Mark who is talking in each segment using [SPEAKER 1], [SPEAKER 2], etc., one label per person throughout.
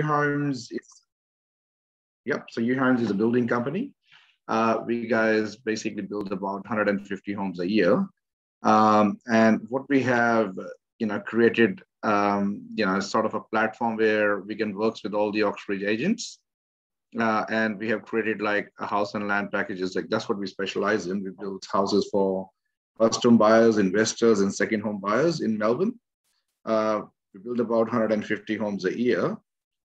[SPEAKER 1] Homes is, yep, so U Homes is a building company. We guys basically build about 150 homes a year. And what we have, created, sort of a platform where we can work with all the Oxbridge agents. And we have created like a house and land packages. Like that's what we specialize in. We build houses for first home buyers, investors, and second home buyers in Melbourne. We build about 150 homes a year.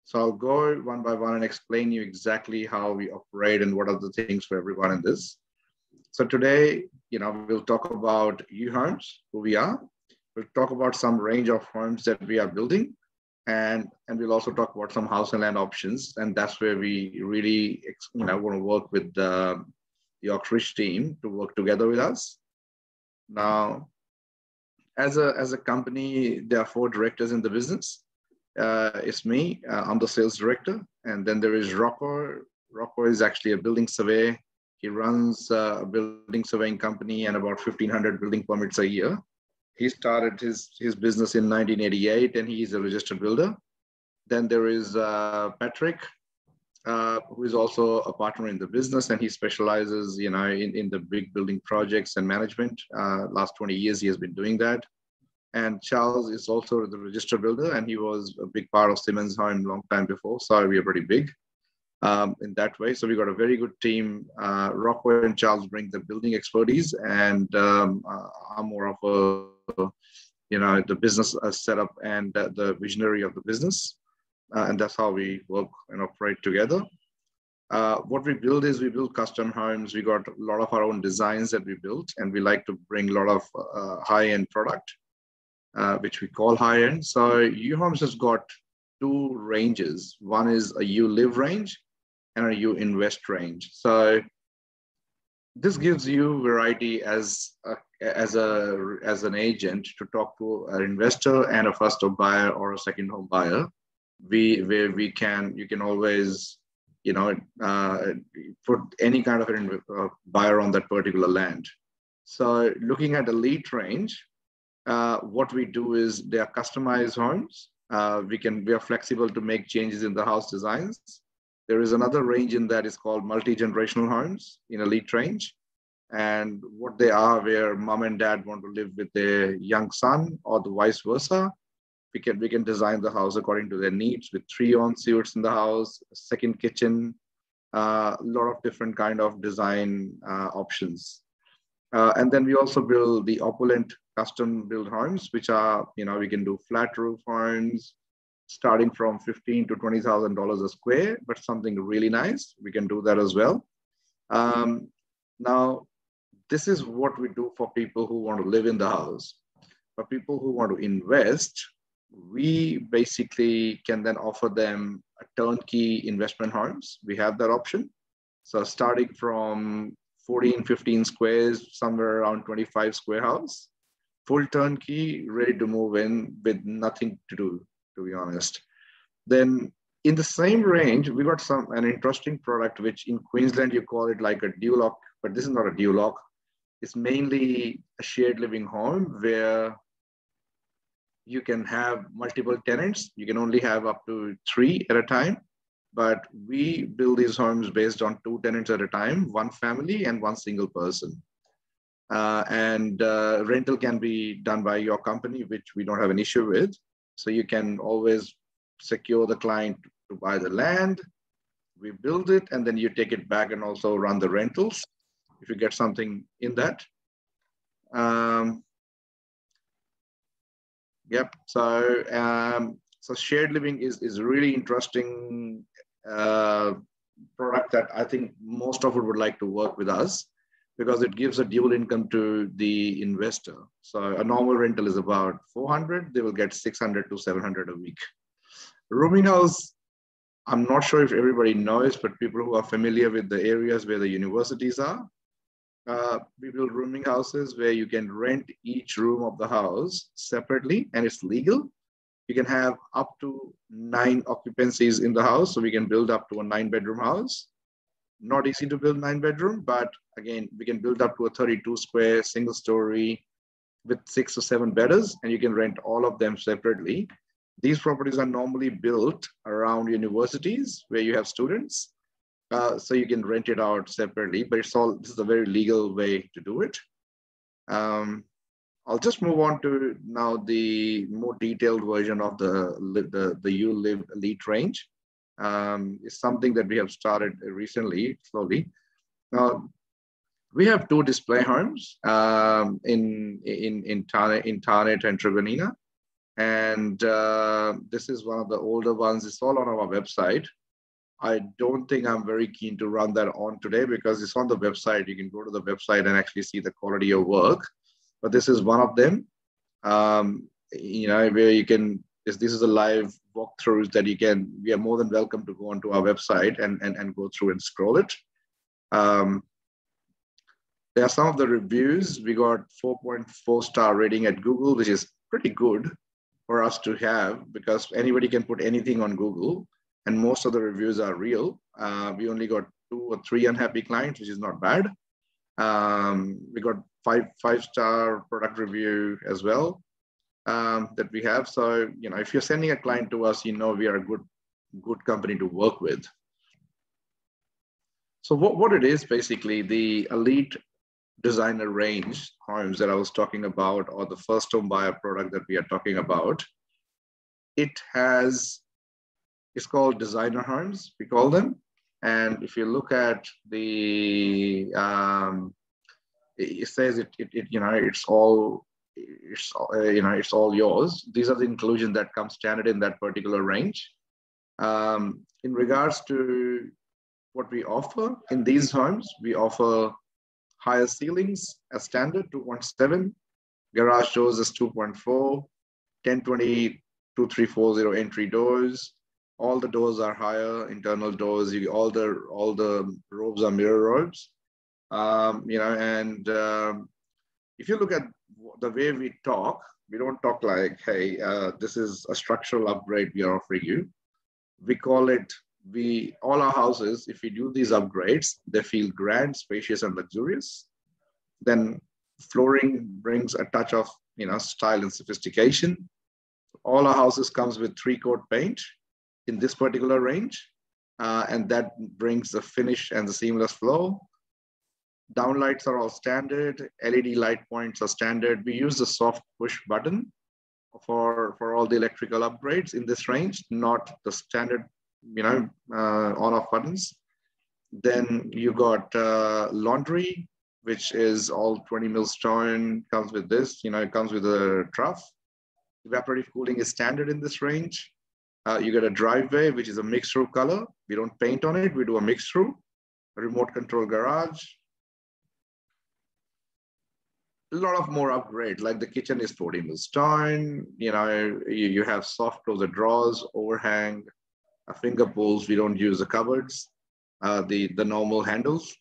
[SPEAKER 1] So I'll go one by one and explain you exactly how we operate and what are the things for everyone in this. So today, we'll talk about U Homes, who we are. We'll talk about some range of homes that we are building. And we'll also talk about some house and land options. And that's where we really, want to work with the Oxbridge team to work together with us. Now, as a company, there are 4 directors in the business. It's me, I'm the sales director. And then there is Rocco. Rocco is actually a building surveyor. He runs a building surveying company and about 1,500 building permits a year. He started his business in 1988 and he is a registered builder. Then there is Patrick, who is also a partner in the business, and he specializes, in the big building projects and management. Last 20 years, he has been doing that. And Charles is also the registered builder, and he was a big part of Simmons Home long time before. So we are pretty big in that way. So we got a very good team. Rocco and Charles bring the building expertise, and I'm more of the business setup and the visionary of the business. And that's how we work and operate together. What we build is we build custom homes. We got a lot of our own designs that we built, and we like to bring a lot of high-end product, which we call high-end. So U Homes has got 2 ranges. One is a U Live range and a U Invest range. So this gives you variety as an agent to talk to an investor and a first home buyer or a second home buyer. You can always put any kind of a buyer on that particular land. So looking at the lead range, what we do is they are customized homes. We are flexible to make changes in the house designs. There is another range in that is called multi-generational homes in elite range. And what they are, where mom and dad want to live with their young son or the vice versa, we can design the house according to their needs with 3 en-suites in the house, a second kitchen, a lot of different kind of design options. And then we also build the opulent custom built homes, which are, we can do flat roof homes starting from $15,000 to $20,000 a square, but something really nice. We can do that as well. Now, this is what we do for people who want to live in the house. For people who want to invest, we basically can then offer them a turnkey investment homes. We have that option. So starting from 14, 15 squares, somewhere around 25 square house, full turnkey, ready to move in with nothing to do, to be honest. Then in the same range, we got an interesting product, which in Queensland, you call it like a Duloc, but this is not a Duloc. It's mainly a shared living home where you can have multiple tenants. You can only have up to 3 at a time, but we build these homes based on 2 tenants at a time, 1 family and 1 single person. Rental can be done by your company, which we don't have an issue with. So you can always secure the client to buy the land. We build it, and then you take it back and also run the rentals if you get something in that. Yep. So shared living is a really interesting product that I think most of it would like to work with us, because it gives a dual income to the investor. So a normal rental is about 400. They will get 600 to 700 a week. Rooming house, I'm not sure if everybody knows, but people who are familiar with the areas where the universities are, we build rooming houses where you can rent each room of the house separately, and it's legal. You can have up to 9 occupancies in the house. So we can build up to a 9-bedroom house. Not easy to build 9-bedroom, but again, we can build up to a 32 square single story with 6 or 7 bedders, and you can rent all of them separately. These properties are normally built around universities where you have students. So you can rent it out separately, but this is a very legal way to do it. I'll just move on to now the more detailed version of the YouLive Elite range. It's something that we have started recently, slowly. Now, we have two display homes in Thanet and Truganina. And this is one of the older ones. It's all on our website. I don't think I'm very keen to run that on today because it's on the website. You can go to the website and actually see the quality of work. But this is one of them, where you can, this is a live walkthroughs that we are more than welcome to go onto our website and go through and scroll it. There are some of the reviews. We got 4.4 star rating at Google, which is pretty good for us to have because anybody can put anything on Google and most of the reviews are real. We only got 2 or 3 unhappy clients, which is not bad. We got five-star product review as well that we have. So, if you're sending a client to us, we are a good company to work with. So what it is basically, the Elite Designer range homes that I was talking about, or the first home buyer product that we are talking about, it's called designer homes, we call them. And if you look at the, it says it's all yours. These are the inclusions that come standard in that particular range. In regards to what we offer in these homes, we offer higher ceilings as standard, 2.7, garage doors is 2.4, 1020 2340 entry doors. All the doors are higher, internal doors. All the robes are mirror robes. If you look at the way we talk, we don't talk like, hey, this is a structural upgrade we are offering you. We call it, all our houses, if we do these upgrades, they feel grand, spacious, and luxurious. Then flooring brings a touch of, style and sophistication. All our houses comes with 3-coat paint in this particular range, and that brings the finish and the seamless flow. Downlights are all standard. LED light points are standard. We use the soft push button for all the electrical upgrades in this range, not the standard, on-off buttons. Then you got laundry, which is all 20 mil stone, comes with this, it comes with a trough. Evaporative cooling is standard in this range. You get a driveway, which is a mixed through color. We don't paint on it, we do a mixed through. A remote control garage. A lot of more upgrades, like the kitchen is 40 mil stone. You have soft closet drawers, overhang, finger pulls. We don't use the cupboards, the normal handles.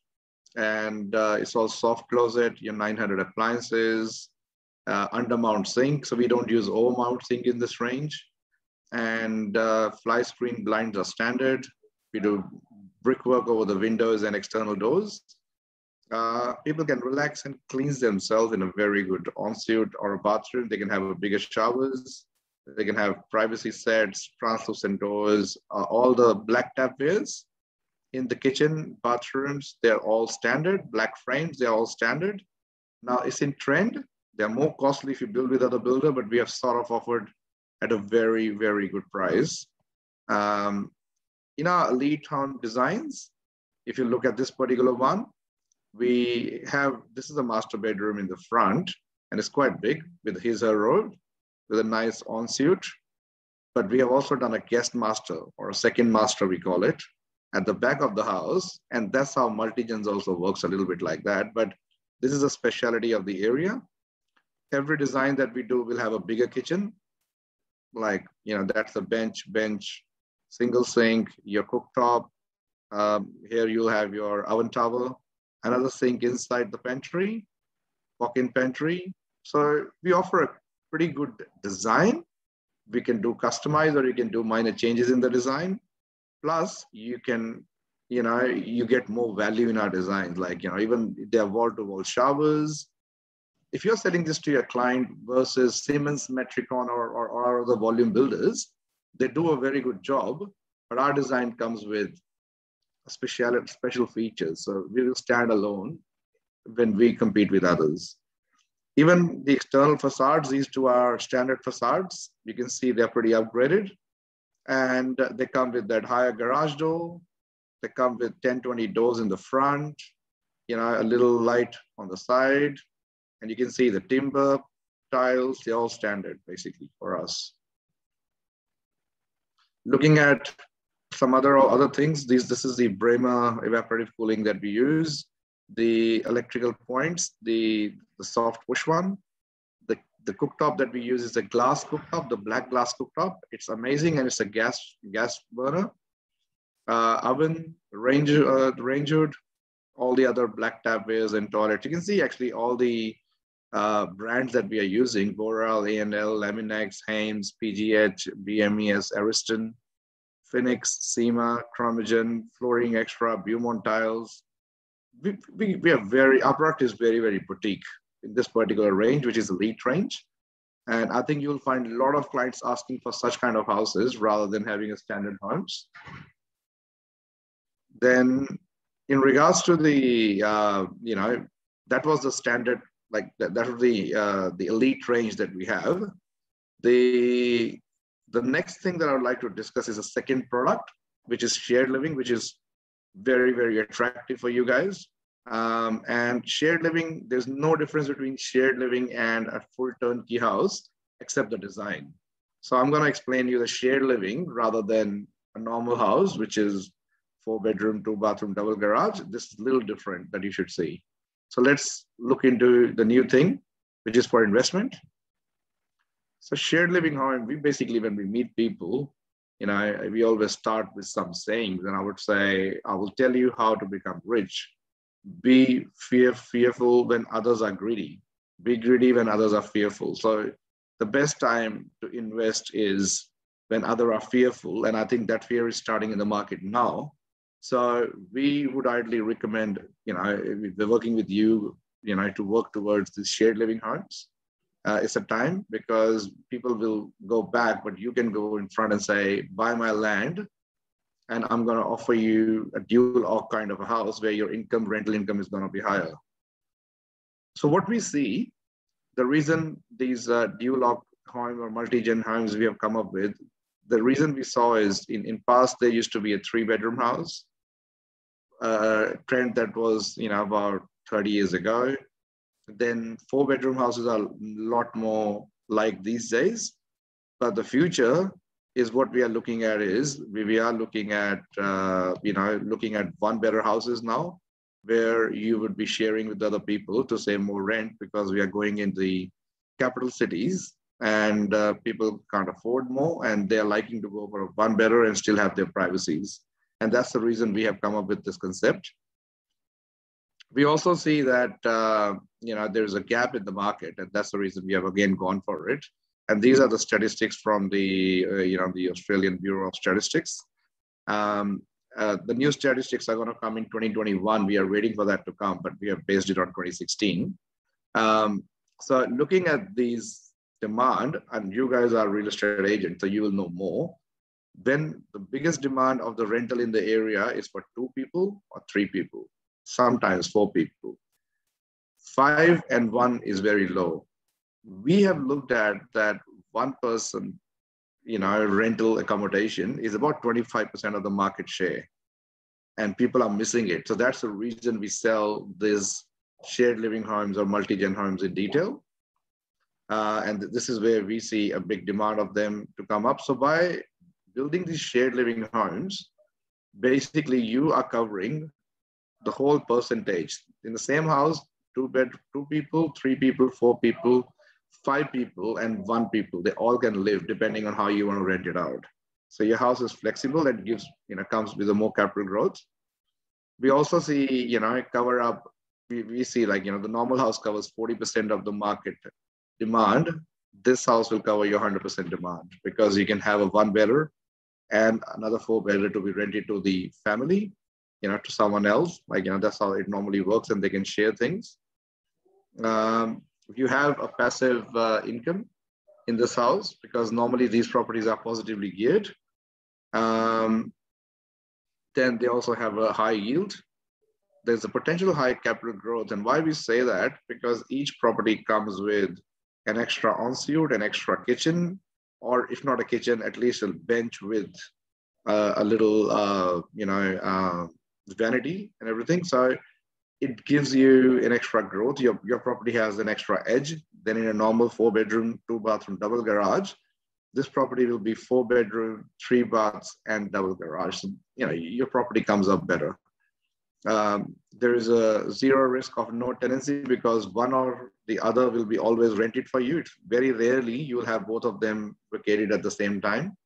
[SPEAKER 1] And it's all soft closet, your 900 appliances, undermount sink. So we don't use overmount sink in this range. And fly screen blinds are standard. We do brickwork over the windows and external doors. People can relax and cleanse themselves in a very good ensuite or a bathroom. They can have a bigger showers. They can have privacy sets, translucent doors, all the black tapwares in the kitchen, bathrooms, they're all standard. Black frames, they're all standard. Now it's in trend. They're more costly if you build with other builder, but we have sort of offered at a very, very good price. In our Elite Home designs, if you look at this particular one, this is a master bedroom in the front, and it's quite big with his/her robe, with a nice ensuite. But we have also done a guest master, or a second master, we call it, at the back of the house. And that's how Multigens also works, a little bit like that. But this is a specialty of the area. Every design that we do will have a bigger kitchen. Like, that's a bench, single sink, your cooktop. Here you'll have your oven tower, another sink inside the pantry, walk-in pantry. So we offer a pretty good design. We can do customize, or you can do minor changes in the design. Plus you can, you get more value in our designs. Like, even they're wall-to-wall showers. If you're selling this to your client versus Siemens, Metricon, or or the volume builders, they do a very good job, but our design comes with special features. So we will stand alone when we compete with others. Even the external facades, these two are standard facades. You can see they're pretty upgraded, and they come with that higher garage door. They come with 10, 20 doors in the front, a little light on the side, and you can see the timber tiles, they're all standard basically for us. Looking at some other things, this is the Bremer evaporative cooling that we use. The electrical points, the soft push one. The cooktop that we use is a glass cooktop, the black glass cooktop. It's amazing, and it's a gas burner. Oven, range hood, all the other black tapwares and toilets. You can see actually all the brands that we are using: Boral, A&L, Laminex, Hames, PGH, BMES, Ariston, Phoenix, SEMA, Chromogen, Flooring Extra, Beaumont Tiles. Our product is very, very boutique in this particular range, which is elite range. And I think you'll find a lot of clients asking for such kind of houses rather than having a standard homes. Then in regards to the, that was the standard, like that was the elite range that we have. The next thing that I would like to discuss is a second product, which is shared living, which is very, very attractive for you guys. And shared living, there's no difference between shared living and a full turnkey house, except the design. So I'm going to explain you the shared living rather than a normal house, which is 4-bedroom, 2-bathroom, double garage. This is a little different that you should see. So let's look into the new thing, which is for investment. So shared living home, we basically, when we meet people, we always start with some sayings, and I would say, I will tell you how to become rich. Be fearful when others are greedy. Be greedy when others are fearful. So the best time to invest is when others are fearful. And I think that fear is starting in the market now. So we would ideally recommend, we're working with you, to work towards these shared living homes. It's a time because people will go back, but you can go in front and say, buy my land, and I'm going to offer you a dual OC kind of a house where your rental income is going to be higher. So what we see, the reason these dual OC home or multi-gen homes we have come up with, the reason we saw is in past, there used to be a 3-bedroom house, trend that was, about 30 years ago. Then 4-bedroom houses are a lot more like these days. But the future is what we are looking at is we are looking at, looking at 1-bedroom houses now, where you would be sharing with other people to save more rent, because we are going into the capital cities and people can't afford more, and they're liking to go for a 1-bedroom and still have their privacies. And that's the reason we have come up with this concept. We also see that, there's a gap in the market, and that's the reason we have again gone for it. And these are the statistics from the, the Australian Bureau of Statistics. The new statistics are going to come in 2021. We are waiting for that to come, but we have based it on 2016. So looking at these demand, and you guys are real estate agents, so you will know more. Then the biggest demand of the rental in the area is for 2 people or 3 people. Sometimes 4 people. 5 and 1 is very low. We have looked at that 1 person, rental accommodation is about 25% of the market share, and people are missing it. So that's the reason we sell these shared living homes or multi-gen homes in detail. And this is where we see a big demand of them to come up. So by building these shared living homes, basically you are covering the whole percentage. In the same house, 2 people, 3 people, 4 people, 5 people, and 1 people. They all can live depending on how you want to rent it out. So your house is flexible and gives, comes with a more capital growth. We also see, cover up, we see like, the normal house covers 40% of the market demand. This house will cover your 100% demand, because you can have a 1-bedroom and another 4-bedroom to be rented to the family, to someone else. Like, that's how it normally works, and they can share things. If you have a passive income, in this house because normally these properties are positively geared. Then they also have a high yield. There's a potential high capital growth. And why we say that? Because each property comes with an extra ensuite, an extra kitchen, or if not a kitchen, at least a bench with a little, vanity and everything. So it gives you an extra growth. Your property has an extra edge than in a normal 4-bedroom, 2-bathroom, double garage. This property will be 4-bedroom, 3 baths, and double garage. So, your property comes up better. There is a zero risk of no tenancy because one or the other will be always rented for you. It's very rarely you will have both of them vacated at the same time.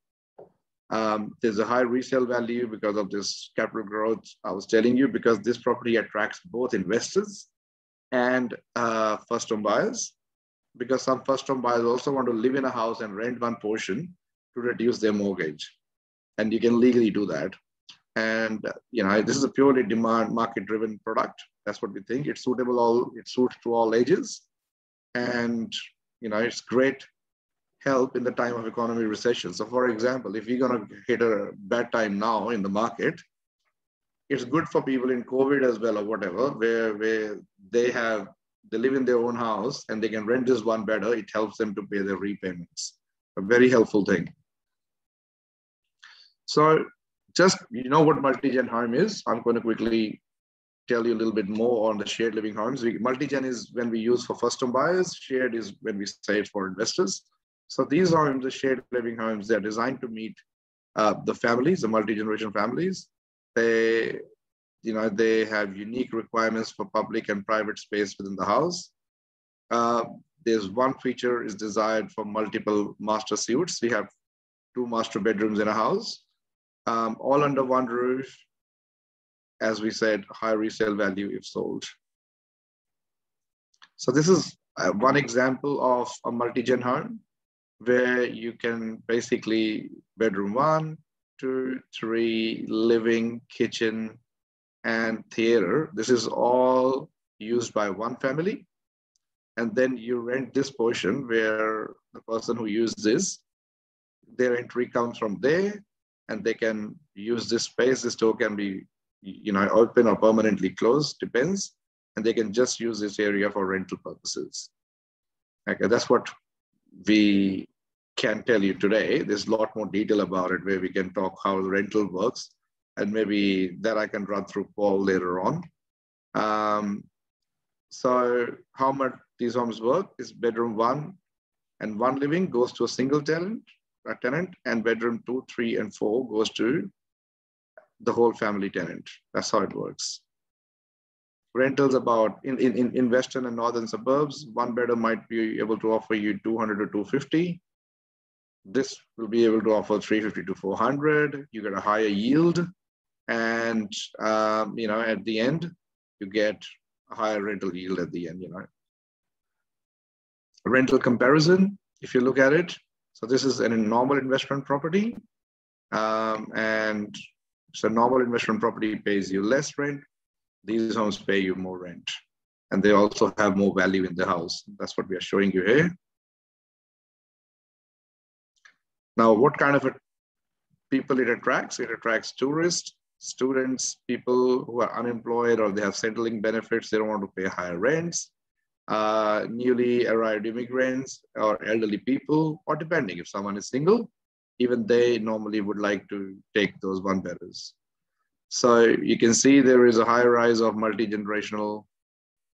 [SPEAKER 1] There's a high resale value because of this capital growth I was telling you, because this property attracts both investors and first home buyers, because some first home buyers also want to live in a house and rent one portion to reduce their mortgage. And you can legally do that. And this is a purely demand market driven product. That's what we think. It's suitable it suits to all ages. And it's great help in the time of economy recession. So for example, if you're going to hit a bad time now in the market, it's good for people in COVID as well or whatever, where they live in their own house and they can rent this one better. It helps them to pay their repayments. A very helpful thing. So just, what multi-gen home is. I'm going to quickly tell you a little bit more on the shared living homes. Multi-gen is when we use for first home buyers. Shared is when we say it for investors. So these homes, the shared living homes, they're designed to meet the families, the multi-generation families. They have unique requirements for public and private space within the house. There's one feature is desired for multiple master suites. We have 2 master bedrooms in a house, all under one roof. As we said, high resale value if sold. So this is one example of a multi-gen home where you can basically bedroom 1, 2, 3, living, kitchen, and theater. This is all used by one family. And then you rent this portion where the person who used this, their entry comes from there and they can use this space. This door can be, open or permanently closed, depends. And they can just use this area for rental purposes. Okay, that's what we can tell you today. There's a lot more detail about it where we can talk how the rental works, and maybe that I can run through Paul later on. So how much these homes work is bedroom 1 and 1 living goes to a single tenant, and bedroom 2, 3, and 4 goes to the whole family tenant. That's how it works. Rentals about in western and northern suburbs, 1 bedroom might be able to offer you 200 to 250. This will be able to offer 350 to 400. You get a higher yield, and at the end you get a higher rental yield at the end. Rental comparison, if you look at it, so this is a normal investment property, and so normal investment property pays you less rent. These homes pay you more rent, and they also have more value in the house. That's what we are showing you here. Now, what kind of people it attracts? It attracts tourists, students, people who are unemployed or they have settling benefits. They don't want to pay higher rents, newly arrived immigrants or elderly people, or depending if someone is single, even they normally would like to take those 1-bedders. So you can see there is a high rise of multi-generational.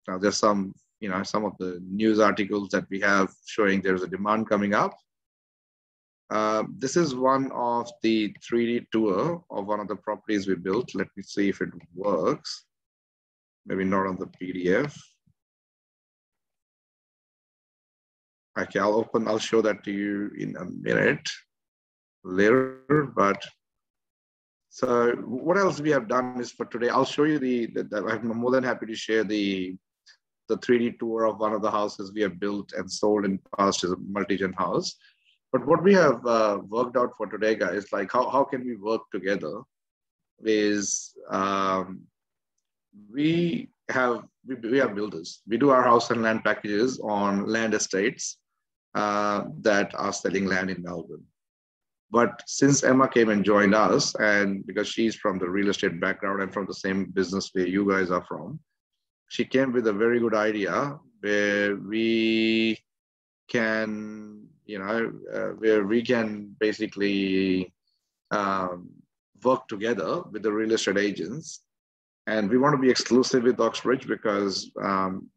[SPEAKER 1] Now there's some of the news articles that we have showing there's a demand coming up. This is one of the 3D tour of one of the properties we built. Let me see if it works. Maybe not on the PDF. Okay, I'll show that to you in a minute later, but so what else we have done is for today, I'll show you I'm more than happy to share the 3D tour of one of the houses we have built and sold in the past as a multi-gen house. But what we have worked out for today, guys, like how can we work together is we are builders. We do our house and land packages on land estates. that are selling land in Melbourne. But since Emma came and joined us, and because she's from the real estate background and from the same business where you guys are from, she came with a very good idea where we can, where we can basically work together with the real estate agents. And we want to be exclusive with Oxbridge because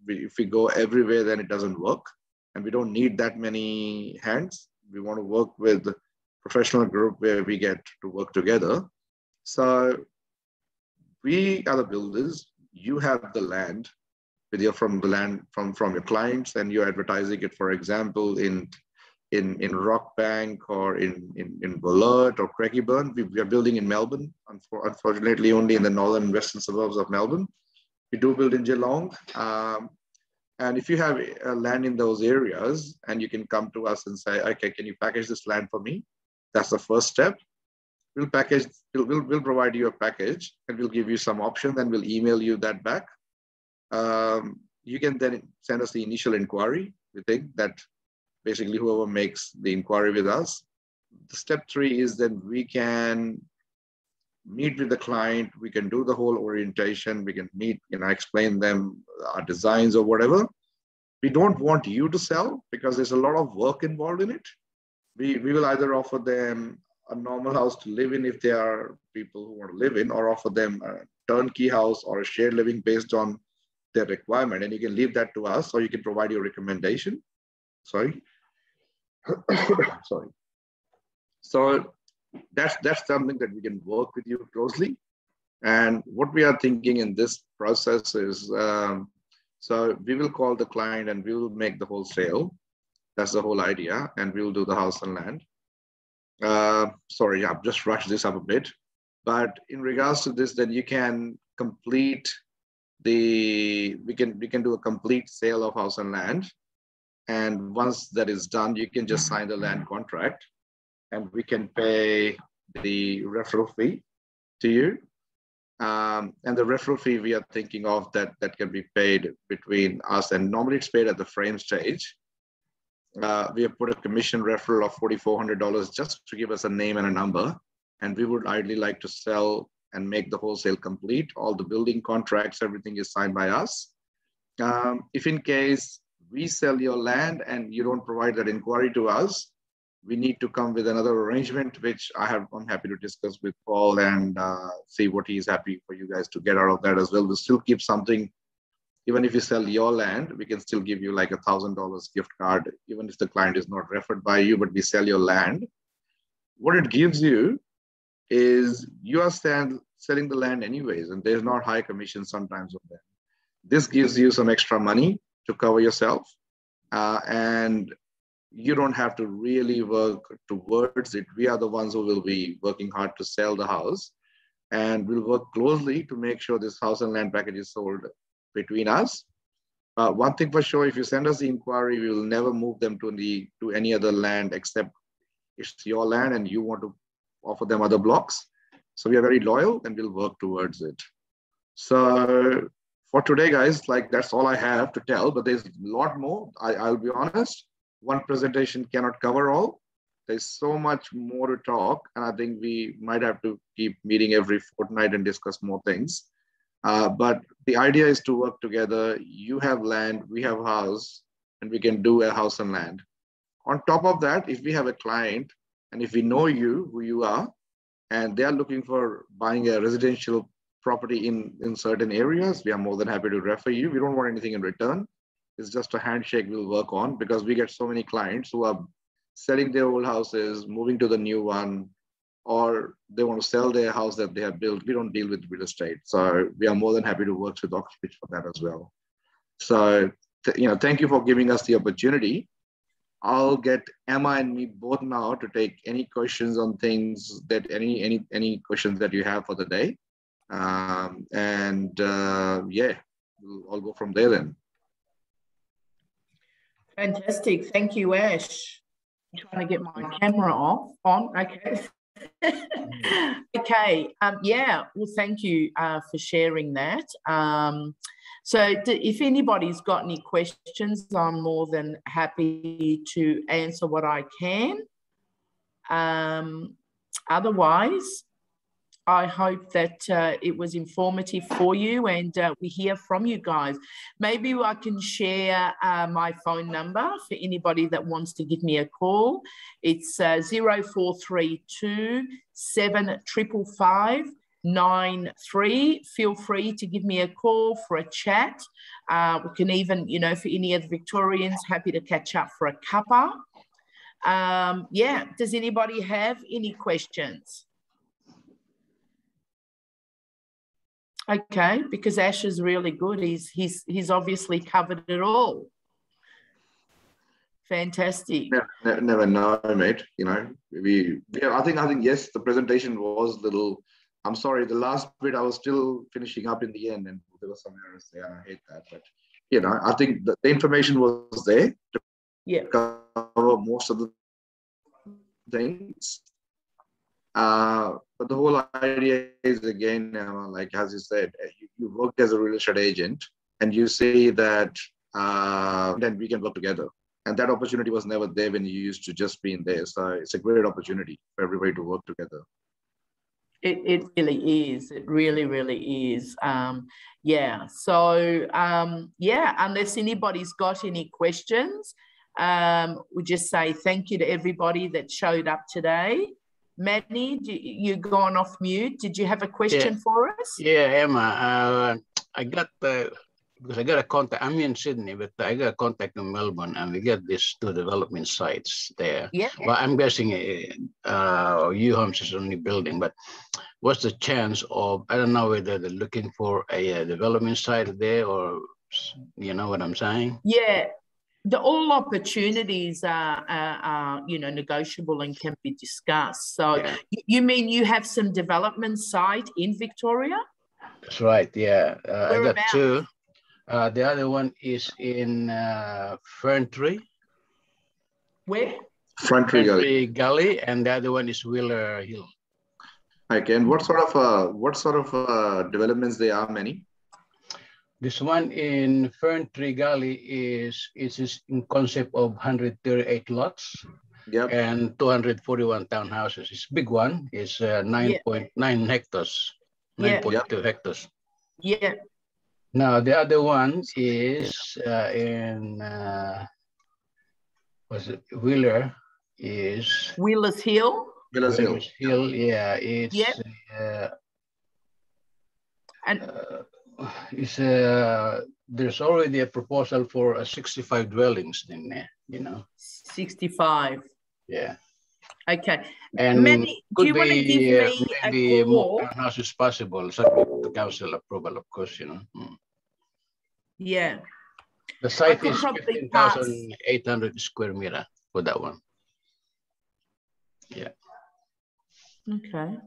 [SPEAKER 1] if we go everywhere, then it doesn't work. And we don't need that many hands. We want to work with professional group where we get to work together. So we are the builders. You have the land with your from your clients, and you're advertising it, for example, in Rockbank or in Bullard or Craigieburn. We are building in Melbourne, unfortunately only in the northern and western suburbs of Melbourne. We do build in Geelong. And if you have land in those areas and you can come to us and say, okay, can you package this land for me? That's the first step. We'll provide you a package and we'll give you some options and we'll email you that back. You can then send us the initial inquiry. We think that basically whoever makes the inquiry with us. The step 3 is then we can meet with the client. We can do the whole orientation. We can meet, explain them our designs or whatever. We don't want you to sell because there's a lot of work involved in it. We will either offer them a normal house to live in if they are people who want to live in, or offer them a turnkey house or a shared living based on their requirement. And you can leave that to us, or you can provide your recommendation. Sorry. Sorry. So that's something that we can work with you closely. And what we are thinking in this process is, so we will call the client and we will make the whole sale. That's the whole idea. And we will do the house and land. Sorry, I've just rushed this up a bit. But in regards to this, then you can complete we can do a complete sale of house and land. And once that is done, you can just sign the land contract and we can pay the referral fee to you. And the referral fee we are thinking of that can be paid between us, and normally it's paid at the frame stage. We have put a commission referral of $4,400 just to give us a name and a number. And we would ideally like to sell and make the wholesale complete. All the building contracts, everything is signed by us. If in case we sell your land and you don't provide that inquiry to us, we need to come with another arrangement, which I'm happy to discuss with Paul and see what he's happy for you guys to get out of that as well. We'll still keep something. Even if you sell your land, we can still give you like $1,000 gift card, even if the client is not referred by you, but we sell your land. What it gives you is you are selling the land anyways, and there's not high commission sometimes on them. This gives you some extra money to cover yourself, and you don't have to really work towards it. We are the ones who will be working hard to sell the house, and we'll work closely to make sure this house and land package is sold between us. One thing for sure, if you send us the inquiry, we will never move them to any other land except it's your land and you want to offer them other blocks. So we are very loyal and we'll work towards it. So for today, guys, like that's all I have to tell, but there's a lot more. I'll be honest, one presentation cannot cover all. There's so much more to talk, and I think we might have to keep meeting every fortnight and discuss more things. But the idea is to work together. You have land, we have house, and we can do a house and land. On top of that, if we have a client and if we know you, who you are, and they are looking for buying a residential property in certain areas, we are more than happy to refer you. We don't want anything in return. It's just a handshake we'll work on, because we get so many clients who are selling their old houses, moving to the new one, or they want to sell their house that they have built. We don't deal with real estate. So we are more than happy to work with Oxbridge for that as well. So, thank you for giving us the opportunity. I'll get Emma and me both now to take any questions on things that any questions that you have for the day. Yeah, we'll all go from there then.
[SPEAKER 2] Fantastic. Thank you, Ash. I'm trying to get my camera on. Okay. Okay. Yeah. Well, thank you for sharing that. So if anybody's got any questions, I'm more than happy to answer what I can. Otherwise, I hope that it was informative for you, and we hear from you guys. Maybe I can share my phone number for anybody that wants to give me a call. It's 0432 755 93. Feel free to give me a call for a chat. We can even, you know, for any other Victorians, happy to catch up for a cuppa. Yeah, does anybody have any questions? Okay, because Ash is really good. He's obviously covered it all. Fantastic.
[SPEAKER 1] Never know, mate. You know, I think yes, the presentation was little. I'm sorry, the last bit I was still finishing up in the end, and there was some errors there. I hate that, but you know, I think the information was there to cover most of the things. But the whole idea is, again, like as you said, you worked as a real estate agent, and you say that then we can work together. And that opportunity was never there when you used to just be in there. So it's a great opportunity for everybody to work together.
[SPEAKER 2] It really is. It really, really is. Yeah. So, yeah, unless anybody's got any questions, we just say thank you to everybody that showed up today. Manny, you gone off mute. Did you have a question for us?
[SPEAKER 3] Yeah, Emma. I got because I got a contact. I'm in Sydney, but I got a contact in Melbourne, and we get these two development sites there.
[SPEAKER 2] Yeah.
[SPEAKER 3] Well, I'm guessing U-Homes is only building, but what's the chance of, I don't know whether they're looking for a development site there, or you know what I'm saying?
[SPEAKER 2] Yeah. All opportunities are you know, negotiable and can be discussed. So you mean you have some development site in Victoria?
[SPEAKER 3] That's right. Yeah, I got two. The other one is in Ferntree.
[SPEAKER 2] Where?
[SPEAKER 3] Ferntree Gully, and the other one is Wheeler Hill.
[SPEAKER 1] Okay, and what sort of developments there are, many?
[SPEAKER 3] This one in Ferntree Gully is in concept of 138 lots.
[SPEAKER 1] Yep.
[SPEAKER 3] And 241 townhouses. It's a big one. It's 9.9 hectares, 9.2 hectares.
[SPEAKER 2] Yeah.
[SPEAKER 3] Now the other one is in was it Wheeler? Is
[SPEAKER 2] Wheelers Hill?
[SPEAKER 1] Wheelers
[SPEAKER 3] Hill. Yeah, it's
[SPEAKER 2] and
[SPEAKER 3] it's there's already a proposal for 65 dwellings in there. You know,
[SPEAKER 2] 65.
[SPEAKER 3] Yeah.
[SPEAKER 2] Okay.
[SPEAKER 3] And
[SPEAKER 2] Manny, do you want to give me
[SPEAKER 3] maybe
[SPEAKER 2] a call?
[SPEAKER 3] more townhouses as possible, subject to council approval, of course, you know.
[SPEAKER 2] Yeah.
[SPEAKER 3] The site is 15,800 square meter for that one. Yeah.
[SPEAKER 2] Okay.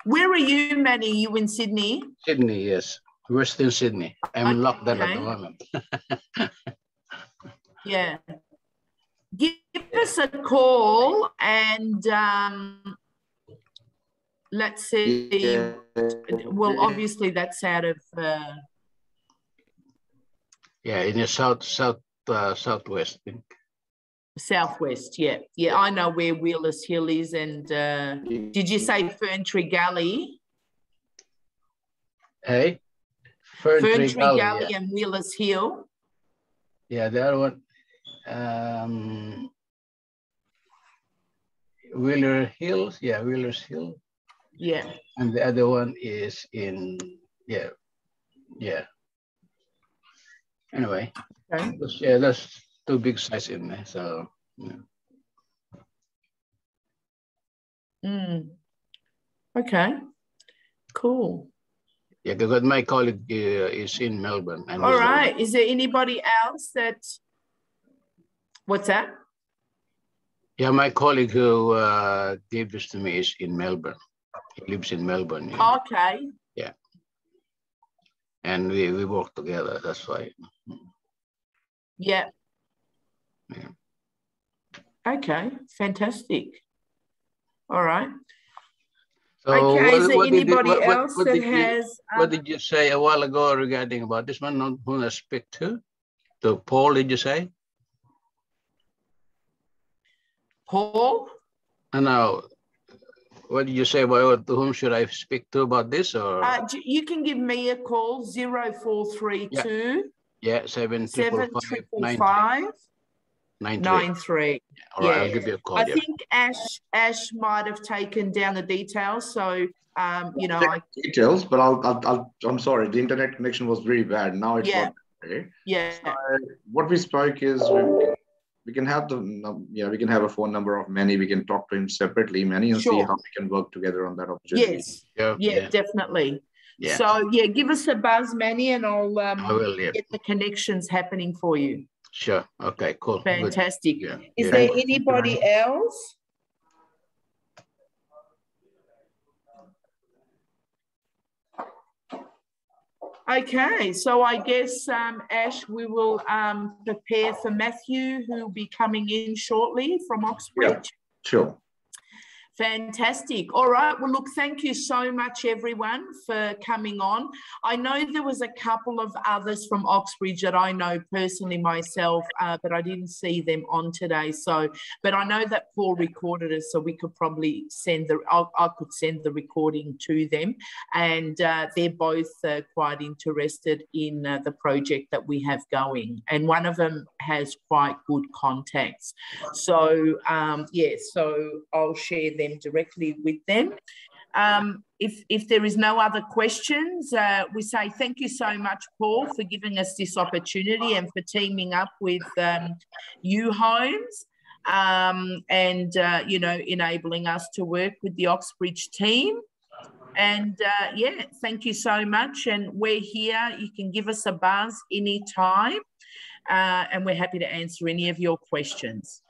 [SPEAKER 2] Where are you, Manny? You in Sydney?
[SPEAKER 3] Sydney, yes. Western Sydney. I'm in lockdown at the moment.
[SPEAKER 2] Yeah. Give us a call and let's see.
[SPEAKER 1] Yeah.
[SPEAKER 2] Well, obviously that's out of
[SPEAKER 3] yeah, in the southwest.
[SPEAKER 2] Southwest, yeah. I know where Wheelers Hill is, and did you say Ferntree Gully?
[SPEAKER 3] Hey,
[SPEAKER 2] Ferntree Gully and Wheelers Hill.
[SPEAKER 3] Yeah, the other one, Wheeler Hills. Yeah, Wheelers Hill.
[SPEAKER 2] Yeah.
[SPEAKER 3] And the other one is in Anyway,
[SPEAKER 2] okay.
[SPEAKER 3] That's two big sites in there. So.
[SPEAKER 2] Yeah. Okay. Cool.
[SPEAKER 3] Yeah, because my colleague is in Melbourne. And
[SPEAKER 2] all right. Is there anybody else that? What's that?
[SPEAKER 3] Yeah, my colleague who gave this to me is in Melbourne. He lives in Melbourne. Yeah.
[SPEAKER 2] Okay.
[SPEAKER 3] Yeah. And we work together. That's why.
[SPEAKER 2] Yeah.
[SPEAKER 3] Yeah.
[SPEAKER 2] Okay. Fantastic. All right.
[SPEAKER 3] So
[SPEAKER 2] okay, is there anybody else that has...
[SPEAKER 3] What did you say a while ago regarding about this one? Who I speak to? To Paul, did you say?
[SPEAKER 2] Paul?
[SPEAKER 3] And now, what did you say about to whom should I speak to about this? Or
[SPEAKER 2] you can give me a call, 0432
[SPEAKER 3] 755
[SPEAKER 2] 93.
[SPEAKER 3] All right, I'll give you a call.
[SPEAKER 2] I think Ash might have taken down the details, so you know,
[SPEAKER 1] details, but I'm sorry, the internet connection was very bad. Now it's not okay. So, what we spoke is we can have we can have a phone number of Manny. We can talk to him separately, Manny, and see how we can work together on that opportunity.
[SPEAKER 2] Yes, definitely. Yeah. So give us a buzz, Manny, and I will get the connections happening for you.
[SPEAKER 3] Sure. Okay, cool.
[SPEAKER 2] Fantastic. Is there anybody else? Okay, so I guess, Ash, we will prepare for Matthew, who will be coming in shortly from Oxbridge.
[SPEAKER 1] Yeah, sure.
[SPEAKER 2] Fantastic. All right. Well, look, thank you so much, everyone, for coming on. I know there was a couple of others from Oxbridge that I know personally myself, but I didn't see them on today. So, but I know that Paul recorded it, so we could probably send I could send the recording to them. And they're both quite interested in the project that we have going. And one of them has quite good contacts. So, so I'll share them directly with them. If there is no other questions, we say thank you so much, Paul, for giving us this opportunity and for teaming up with U Homes and you know, enabling us to work with the Oxbridge team. And thank you so much. And we're here. You can give us a buzz anytime, and we're happy to answer any of your questions.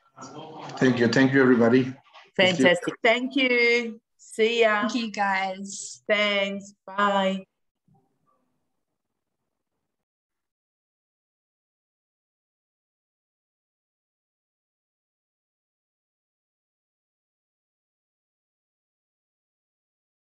[SPEAKER 1] Thank you. Thank you, everybody.
[SPEAKER 2] Fantastic. Thank you. See ya.
[SPEAKER 4] Thank you, guys.
[SPEAKER 2] Thanks. Bye.